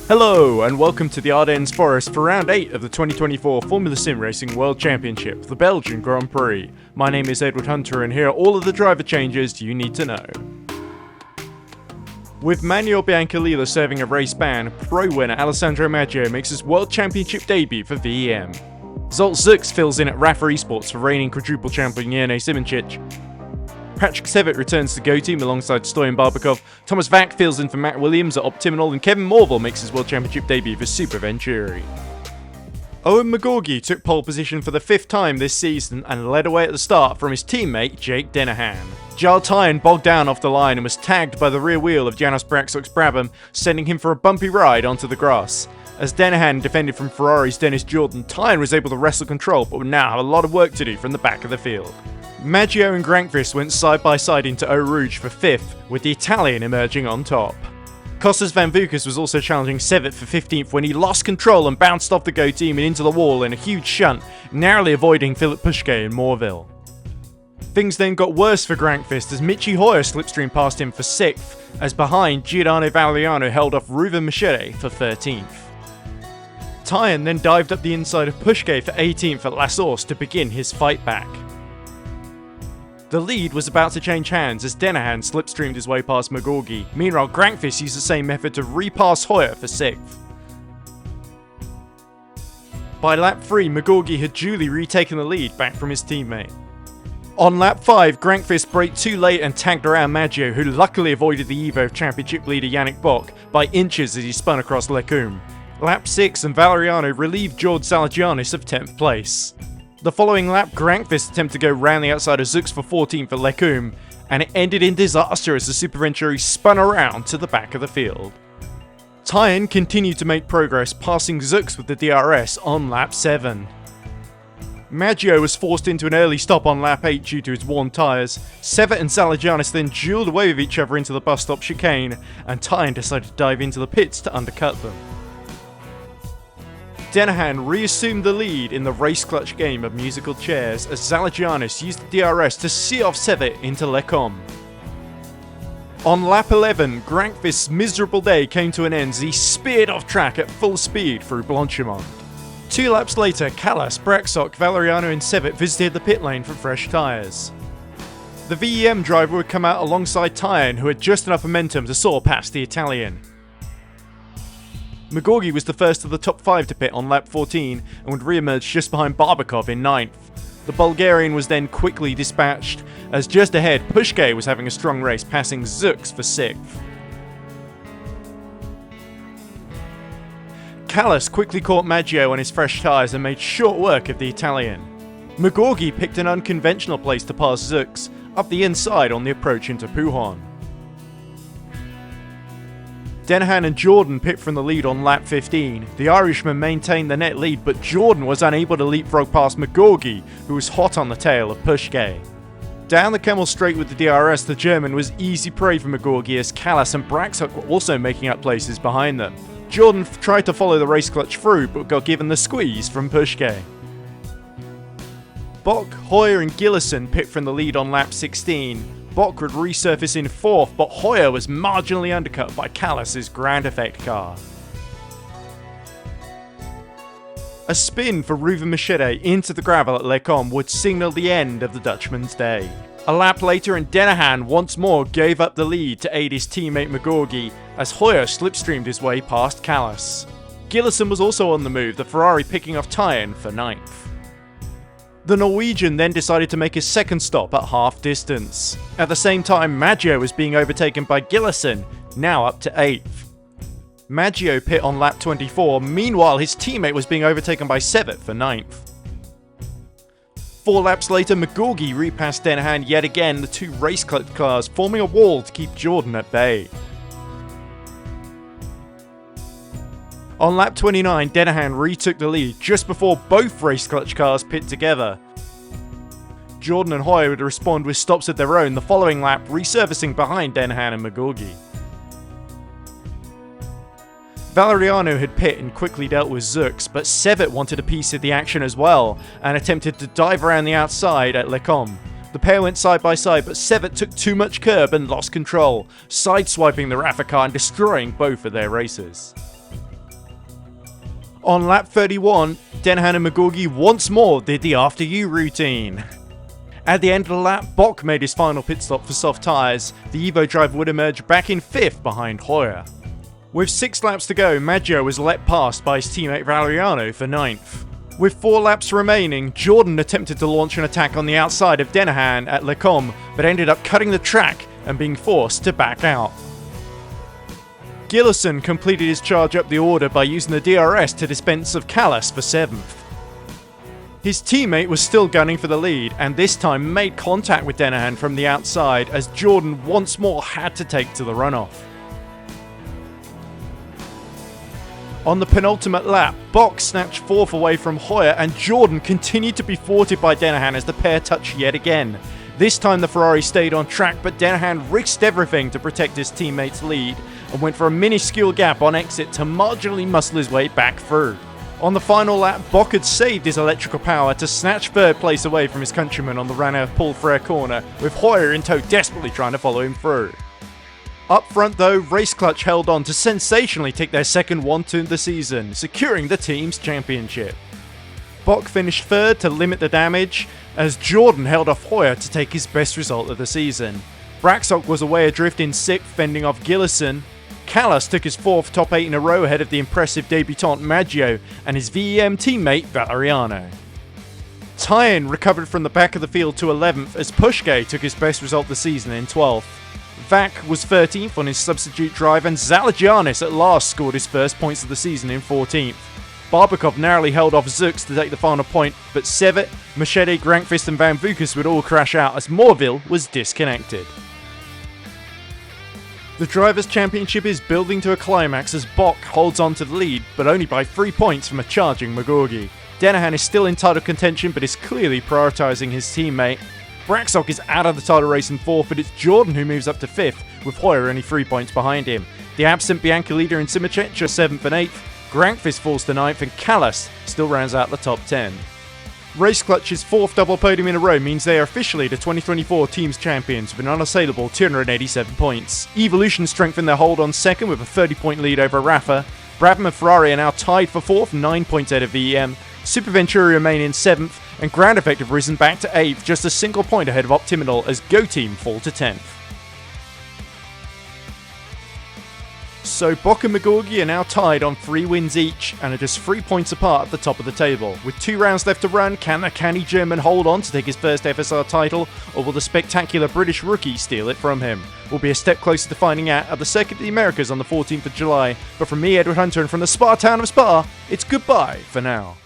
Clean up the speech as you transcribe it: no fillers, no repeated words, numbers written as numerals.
Hello and welcome to the Ardennes Forest for round 8 of the 2024 Formula SimRacing World Championship, the Belgian Grand Prix. My name is Edward Hunter and here are all of the driver changes you need to know. With Manuel Biancalillo serving a race ban, pro winner Alessandro Maggio makes his World Championship debut for VEM. Zolt Zux fills in at rFactor eSports for reigning quadruple champion Jene Simoncic. Patrick Sevitt returns to Go Team alongside Stoyan Barbakov, Thomas Vack fills in for Matt Williams at Optimal, and Kevin Morville makes his World Championship debut for Super Venturi. Owen McGorgy took pole position for the 5th time this season and led away at the start from his teammate Jake Dennehan. Jarl Tyen bogged down off the line and was tagged by the rear wheel of Janos Braxox Brabham, sending him for a bumpy ride onto the grass. As Dennehan defended from Ferrari's Dennis Jordan, Tyen was able to wrestle control but would now have a lot of work to do from the back of the field. Maggio and Grankvist went side by side into Eau Rouge for 5th, with the Italian emerging on top. Costas Van Vukas was also challenging Sevitt for 15th when he lost control and bounced off the Go Team and into the wall in a huge shunt, narrowly avoiding Philip Pushke in Morville. Things then got worse for Grankvist as Michi Hoyer slipstreamed past him for 6th, as behind Giordano Valeriano held off Ruven Machete for 13th. Tyen then dived up the inside of Pushke for 18th at La Source to begin his fight back. The lead was about to change hands as Dennehan slipstreamed his way past McGorgy. Meanwhile, Grankvist used the same method to repass Hoyer for 6th. By lap 3, McGorgy had duly retaken the lead back from his teammate. On lap 5, Grankvist braked too late and tagged around Maggio, who luckily avoided the Evo Championship leader Yannick Bock by inches as he spun across Lecombe. Lap 6 and Valeriano relieved George Salagianis of 10th place. The following lap, Grankvist attempted to go round the outside of Zux for 14th at Lecombe, and it ended in disaster as the Super Venturi spun around to the back of the field. Tyen continued to make progress, passing Zux with the DRS on lap 7. Maggio was forced into an early stop on lap 8 due to his worn tyres. Sevitt and Salagianis then duelled away with each other into the bus stop chicane, and Tyen decided to dive into the pits to undercut them. Dennehan reassumed the lead in the race clutch game of musical chairs as Salagianis used the DRS to see off Sevitt into Lecombe. On lap 11, Grankvist's miserable day came to an end as he speared off track at full speed through Blanchimont. 2 laps later, Callas, Braxock, Valeriano and Sevitt visited the pit lane for fresh tyres. The VEM driver would come out alongside Tyen, who had just enough momentum to soar past the Italian. McGorgy was the first of the top 5 to pit on lap 14 and would re-emerge just behind Barbakov in 9th. The Bulgarian was then quickly dispatched, as just ahead Pushke was having a strong race, passing Zux for 6th. Callas quickly caught Maggio on his fresh tyres and made short work of the Italian. McGorgy picked an unconventional place to pass Zux, up the inside on the approach into Pouhon. Dennehan and Jordan pit from the lead on lap 15. The Irishman maintained the net lead, but Jordan was unable to leapfrog past McGorgy, who was hot on the tail of Pushke. Down the Kemmel straight with the DRS, the German was easy prey for McGorgy as Callas and Braxock were also making up places behind them. Jordan tried to follow the race clutch through, but got given the squeeze from Pushke. Bock, Hoyer and Gillison pit from the lead on lap 16. Bock would resurface in 4th, but Hoyer was marginally undercut by Callas' Grand Effect car. A spin for Ruven Machete into the gravel at Lecombe would signal the end of the Dutchman's day. A lap later and Dennehan once more gave up the lead to aid his teammate McGorgy as Hoyer slipstreamed his way past Callas. Gillison was also on the move, the Ferrari picking off Tyen for 9th. The Norwegian then decided to make his second stop at half distance. At the same time, Maggio was being overtaken by Gillison, now up to 8th. Maggio pit on lap 24, meanwhile his teammate was being overtaken by Sevitt for 9th. 4 laps later, McGorgy repassed Dennehan yet again, the 2 race clutch cars forming a wall to keep Jordan at bay. On lap 29, Dennehan retook the lead just before both race clutch cars pit together. Jordan and Hoyer would respond with stops of their own the following lap, resurfacing behind Dennehan and McGorgy. Valeriano had pit and quickly dealt with Zux, but Sevitt wanted a piece of the action as well and attempted to dive around the outside at Lecombe. The pair went side by side, but Sevitt took too much curb and lost control, sideswiping the rFactor car and destroying both of their races. On lap 31, Dennehan and McGorgy once more did the after you routine. At the end of the lap, Bock made his final pit stop for soft tyres. The Evo driver would emerge back in 5th behind Hoyer. With 6 laps to go, Maggio was let past by his teammate Valeriano for 9th. With 4 laps remaining, Jordan attempted to launch an attack on the outside of Dennehan at Lecombe, but ended up cutting the track and being forced to back out. Gillison completed his charge up the order by using the DRS to dispense of Callas for 7th. His teammate was still gunning for the lead, and this time made contact with Dennehan from the outside as Jordan once more had to take to the runoff. On the penultimate lap, Bock snatched 4th away from Hoyer, and Jordan continued to be thwarted by Dennehan as the pair touched yet again. This time the Ferrari stayed on track, but Dennehan risked everything to protect his teammate's lead and went for a minuscule gap on exit to marginally muscle his way back through. On the final lap, Bock had saved his electrical power to snatch 3rd place away from his countryman on the Ranelagh Paul Frere corner, with Hoyer in tow desperately trying to follow him through. Up front though, Race Clutch held on to sensationally take their second 1-2 of the season, securing the team's championship. Bock finished 3rd to limit the damage, as Jordan held off Hoyer to take his best result of the season. Braxock was away adrift in 6th, fending off Gillison. Callas took his 4th top 8 in a row ahead of the impressive debutant Maggio and his VEM teammate Valeriano. Tyen recovered from the back of the field to 11th as Pushke took his best result of the season in 12th. Vac was 13th on his substitute drive, and Zalagianis at last scored his first points of the season in 14th. Barbakov narrowly held off Zux to take the final point, but Sevet, Machete, Grankvist and Van Vukas would all crash out as Morville was disconnected. The Drivers' Championship is building to a climax as Bock holds on to the lead, but only by 3 points from a charging McGorgy. Dennehan is still in title contention, but is clearly prioritising his teammate. Braxock is out of the title race in 4th, but it's Jordan who moves up to 5th, with Hoyer only 3 points behind him. The absent Bianca leader in Simacek are 7th and 8th, Grankvist falls to 9th, and Callas still rounds out the top 10. Race Clutch's 4th double podium in a row means they are officially the 2024 Teams Champions with an unassailable 287 points. Evolution strengthened their hold on 2nd with a 30-point lead over Rafa. Brabham and Ferrari are now tied for 4th, 9 points ahead of VEM. Super Venturi remain in 7th, and Ground Effect have risen back to 8th, just a single point ahead of Optiminal as Go Team fall to 10th. So Bock and McGorgy are now tied on 3 wins each and are just 3 points apart at the top of the table. With 2 rounds left to run, can the canny German hold on to take his first FSR title, or will the spectacular British rookie steal it from him? We'll be a step closer to finding out at the Circuit of the Americas on the 14th of July, but from me, Edward Hunter, and from the Spa town of Spa, it's goodbye for now.